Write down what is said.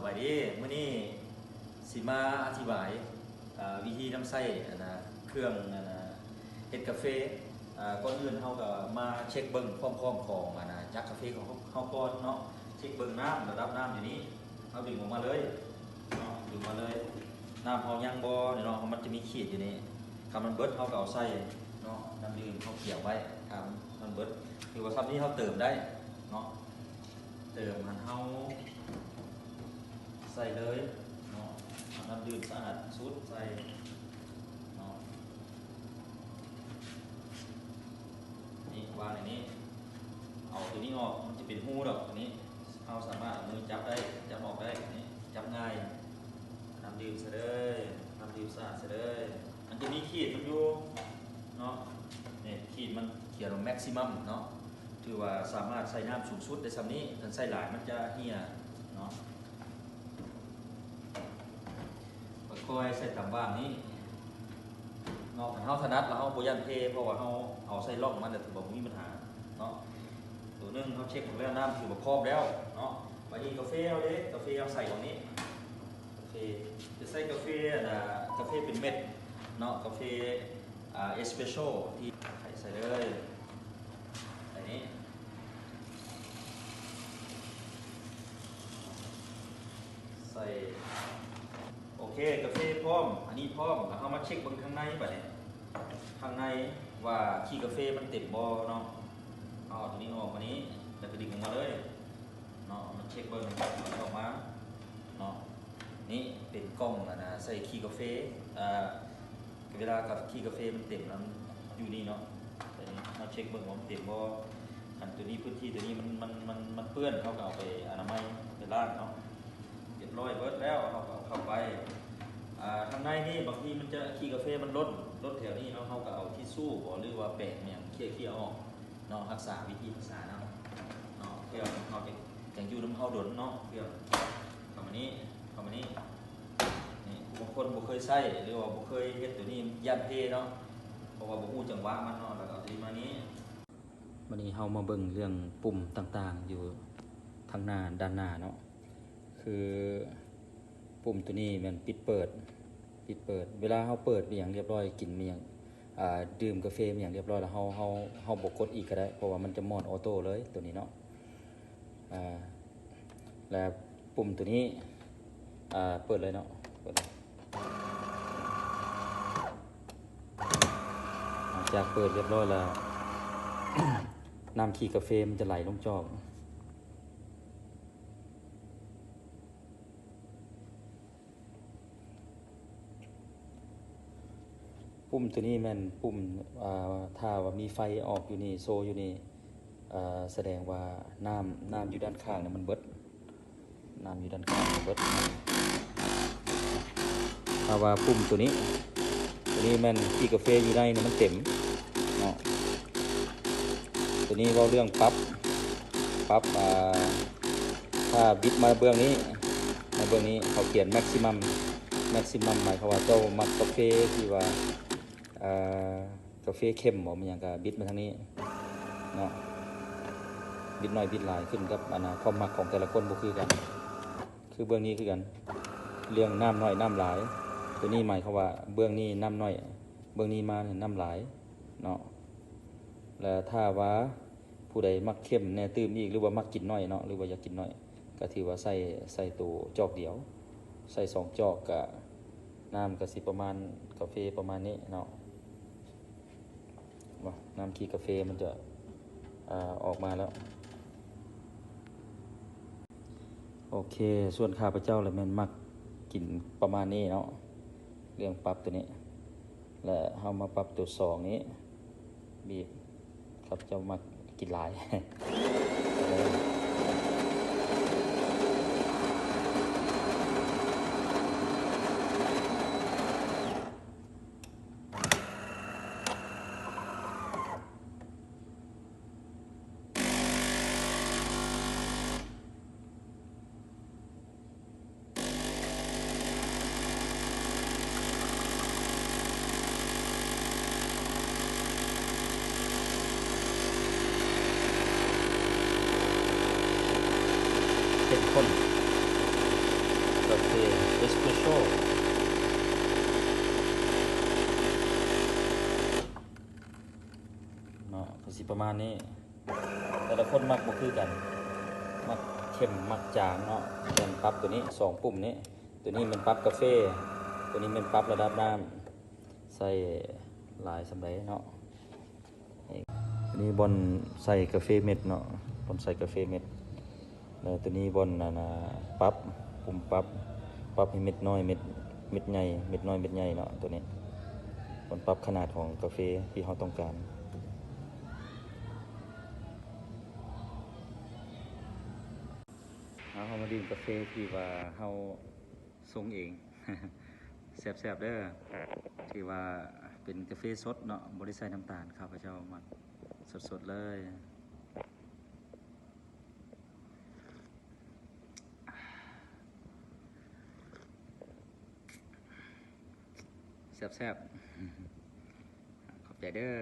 บายดีมื้อนี้สิมาอธิบายวิธีน้ำใส่เครื่องเฮ็ดกาแฟก่อนอื่นเฮาก็มาเช็คเบิ่งพร้อมๆของจักกาแฟของเฮาก่อนเนาะเช็คเบิ่งน้ำระดับน้ำอยู่นี้เฮาดึงออกมาเลยเนาะดึงมาเลยน้ำเฮายังบ่เนาะมันจะมีขีดอยู่นี่ถ้ามันเบิดเฮาก็เอาใส่เนาะน้ำดื่มเฮาเกี่ยวไว้ถ้ามันเบิดคือว่าซับนี้เฮาเติมได้เนาะเติมมันเฮาใส่เลยเนาะน้ำดื่มสะอาดสุดใส่เนาะนี่วางในนี้เอาตัวนี้ออกมันจะเป็นหูดอกตัวนี้เราสามารถมือจับได้จับออกได้นี่จับง่ายน้ำดื่มใส่เลยน้ำดื่มสะอาดใส่เลยมันจะมีขีดมันอยู่เนาะนี่ขีดมันเขียนว่าแม็กซิมัมเนาะถือว่าสามารถใส่น้ำสูงสุดได้สำนี้ถ้าใส่หลายมันจะเหี่ยเนาะค่อยใส่ตามบ้านนี้เนาะเฮาถนัดแล้วเฮาบ่ยันเพเพราะว่าเฮาเอาใส่ล่องมันแต่ถือว่าบ่มีปัญหาเนาะตัวนึงเฮาเช็คแล้วน้ำถือว่าพร้อมแล้วเนาะวันนี้กาแฟเฮาเด้กาแฟเฮาใส่ตรงนี้กาแฟจะใส่กาแฟกาแฟเป็นเม็ดเนาะกาแฟเอสเปรสโซ่ที่ใส่เลยอันนี้ใส่โอเคกาแฟพร้อมอันนี้พร้อมแล้วเอามาเช็คบนข้างในแบบนี้ข้างในว่าขี้กาแฟมันเต็มบ่เนาะเอาตัวนี้ออกมานี้แล้วก็ดึงออกมาเลยเนาะมันเช็คเบิ้งออกมาเนาะนี่เป็นกล้องใส่ขี้กาแฟเวลากับขี้กาแฟมันเต็มแล้วอยู่นี่เนาะแต่นี้มาเช็คเบิ้งว่ามันเต็มบ่อันตัวนี้พื้นที่ตัวนี้มันเปื้อนเขาก็เอาไปอนามัยไปล้างเนาะเรียบร้อยเบิดแล้วเขาก็เข้าไปทางในนี่บางทีมันจะขี้กาแฟมันลดแถวนี้เนาะเขาก็เอาที่สู้หรือว่าแปะเนี่ยเคี่ยวออกเนาะรักษาวิธีรักษาเนาะเคี่ยวเขาจะจังอยู่น้ำเขาดนเนาะเคี่ยวเข้ามานี้นี่บางคนบ่เคยใช้หรือว่าบ่เคยเฮ็ดตัวนี้ยันเพเนาะเพราะว่าบ่ฮู้จังหวะมันเนาะแล้วก็เอาตัวนี้มานี้วันนี้เฮามาเบิ่งเรื่องปุ่มต่างๆอยู่ทางหน้าด้านหน้าเนาะคือปุ่มตัวนี้มันปิดเปิดเวลาเฮาเปิดอย่างเรียบร้อยกินเมียงดื่มกาแฟอย่างเรียบร้อยแล้วเฮาบ่กดอีกก็ได้เพราะว่ามันจะมอดออโต้เลยตัวนี้เนาะและปุ่มตัวนี้เปิดเลยเนาะเปิดจากเปิดเรียบร้อยแล้ว น้ำขี้กาแฟมันจะไหลลงจอกปุ่มตัวนี้มันปุ่มถ้าว่ามีไฟออกอยู่นี่โซอยู่นี่แสดงว่าน้ำอยู่ด้านข้างเนี่ยมันเบิดน้ำอยู่ด้านข้างมันเบิดถ้าว่าปุ่มตัวนี้มันขี้กาแฟอยู่ในเนี่ยมันเต็มเนาะตัวนี้เราเรื่องปรับถ้าบิดมาเบื้องนี้เขาเขียนแม็กซิมัมหมายความว่าเจ้ามักกาแฟที่ว่ากาแฟเข้มบ่มันอย่างกับบิดมาทางนี้เนาะบิดน้อยบิดหลายขึ้นกับความมักของแต่ละคนบ่คือกันคือเบื้องนี้คือกันเรื่องน้ำน้อยน้ำหลายตัวนี้หมายความว่าเบื้องนี้น้ำน้อยเบื้องนี้มาน้ำหลายเนาะแล้วถ้าว่าผู้ใดมักเข้มแน่ตื่มอีกหรือว่ามักกินน้อยเนาะหรือว่าอยากกินน้อยก็ถือว่าใส่ตัวจอกเดียวใส่2จอกกับน้ำก็สิประมาณกาแฟประมาณนี้เนาะน้ำขี้กาแฟมันจะออกมาแล้วโอเคส่วนข้าพเจ้าเลยมันมักกินประมาณนี้เนาะเรื่องปรับตัวนี้และเอามาปรับตัว2นี้บีบครับเจ้ามักกินหลาย เข้มข้น เฟเอสเปรสโซ่เนาะก็สิประมาณนี้แต่ละคนมักบ่คือกันมักเข้มมักจางเนาะเป็นปรับตัวนี้2ปุ่มนี้ตัวนี้มันปรับกาแฟตัวนี้มันปรับระดับน้ำใส่หลายสำใดเนาะตัวนี้บอลใส่กาแฟเม็ดเนาะบอลใส่กาแฟเม็ดแล้วตัวนี้บอลปรับปุ่มปรับให้เม็ดน้อยเม็ดใหญ่เม็ดน้อยเม็ดใหญ่เนาะตัวนี้บอลปรับขนาดของกาแฟที่เราต้องการเรามาดื่มกาแฟที่ว่าเราชงเอง แซ่บๆเด้อที่ว่าเป็นกาแฟสดเนาะบ่ได้ใส่น้ำตาลข้าพเจ้ามักสดๆเลยแซ่บๆขอบใจเด้อ